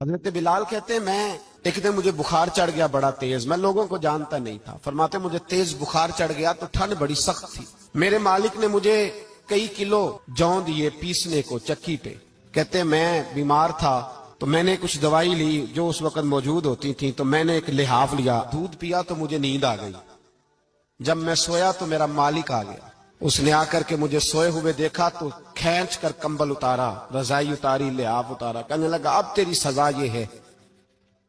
حضرت بلال کہتے ہیں میں ایک دن مجھے بخار چڑھ گیا بڑا تیز، میں لوگوں کو جانتا نہیں تھا، فرماتے مجھے تیز بخار چڑھ گیا تو ٹھنڈ بڑی سخت تھی، میرے مالک نے مجھے کئی کلو جوں دیے پیسنے کو چکی پہ، کہتے ہیں میں بیمار تھا تو میں نے کچھ دوائی لی جو اس وقت موجود ہوتی تھی، تو میں نے ایک لحاف لیا، دودھ پیا تو مجھے نیند آ گئی، جب میں سویا تو میرا مالک آ گیا، اس نے آ کر کے مجھے سوئے ہوئے دیکھا تو کھینچ کر کمبل اتارا، رضائی اتاری، لحاف اتارا، کہنے لگا اب تیری سزا یہ ہے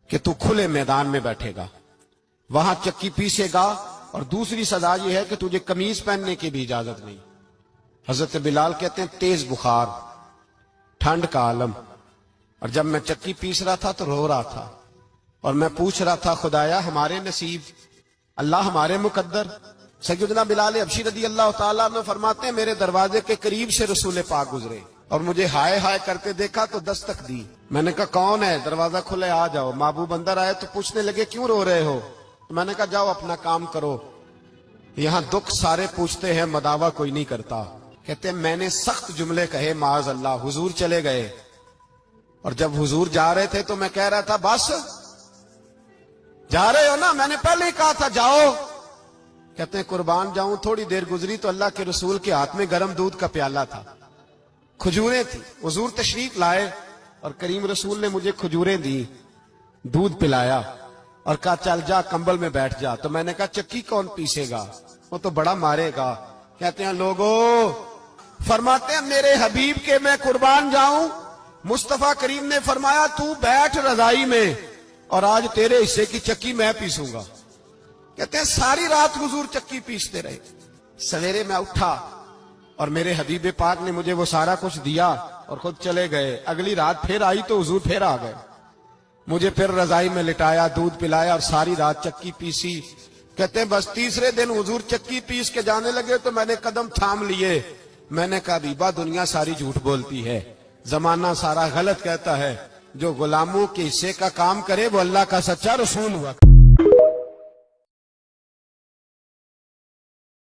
کہ تو کھلے میدان میں بیٹھے گا، وہاں چکی پیسے گا، اور دوسری سزا یہ ہے کہ تجھے قمیض پہننے کی بھی اجازت نہیں۔ حضرت بلال کہتے ہیں تیز بخار، ٹھنڈ کا عالم، اور جب میں چکی پیس رہا تھا تو رو رہا تھا، اور میں پوچھ رہا تھا خدایا ہمارے نصیب، اللہ ہمارے مقدر۔ سیدنا بلال حبشی رضی اللہ تعالیٰ عنہ فرماتے ہیں میرے دروازے کے قریب سے رسول پاک گزرے اور مجھے ہائے ہائے کرتے دیکھا تو دستک دی، میں نے کہا کون ہے؟ دروازہ کھلے آ جاؤ۔ محبوب اندر آئے تو پوچھنے لگے کیوں رو رہے ہو؟ تو میں نے کہا جاؤ اپنا کام کرو، یہاں دکھ سارے پوچھتے ہیں مداوا کوئی نہیں کرتا۔ کہتے ہیں میں نے سخت جملے کہے معاذ اللہ، حضور چلے گئے، اور جب حضور جا رہے تھے تو میں کہہ رہا تھا بس جا رہے ہو نا، میں نے پہلے ہی کہا تھا جاؤ۔ کہتے ہیں قربان جاؤں، تھوڑی دیر گزری تو اللہ کے رسول کے ہاتھ میں گرم دودھ کا پیالہ تھا، کھجوریں تھی، حضور تشریف لائے اور کریم رسول نے مجھے کھجوریں دی، دودھ پلایا اور کہا چل جا کمبل میں بیٹھ جا۔ تو میں نے کہا چکی کون پیسے گا؟ وہ تو بڑا مارے گا۔ کہتے ہیں لوگوں، فرماتے ہیں میرے حبیب کے میں قربان جاؤں، مصطفیٰ کریم نے فرمایا تو بیٹھ رضائی میں اور آج تیرے حصے کی چکی میں پیسوں گا۔ کہتے ہیں ساری رات حضور چکی پیستے رہے، سویرے میں اٹھا اور میرے حبیب پاک نے مجھے وہ سارا کچھ دیا اور خود چلے گئے۔ اگلی رات پھر آئی تو حضور پھر آ گئے، مجھے پھر رضائی میں لٹایا، دودھ پلایا اور ساری رات چکی پیسی۔ کہتے ہیں بس تیسرے دن حضور چکی پیس کے جانے لگے تو میں نے قدم تھام لیے، میں نے کہا بیبا دنیا ساری جھوٹ بولتی ہے، زمانہ سارا غلط کہتا ہے، جو غلاموں کے حصے کا کام کرے وہ اللہ کا سچا رسول ہوا۔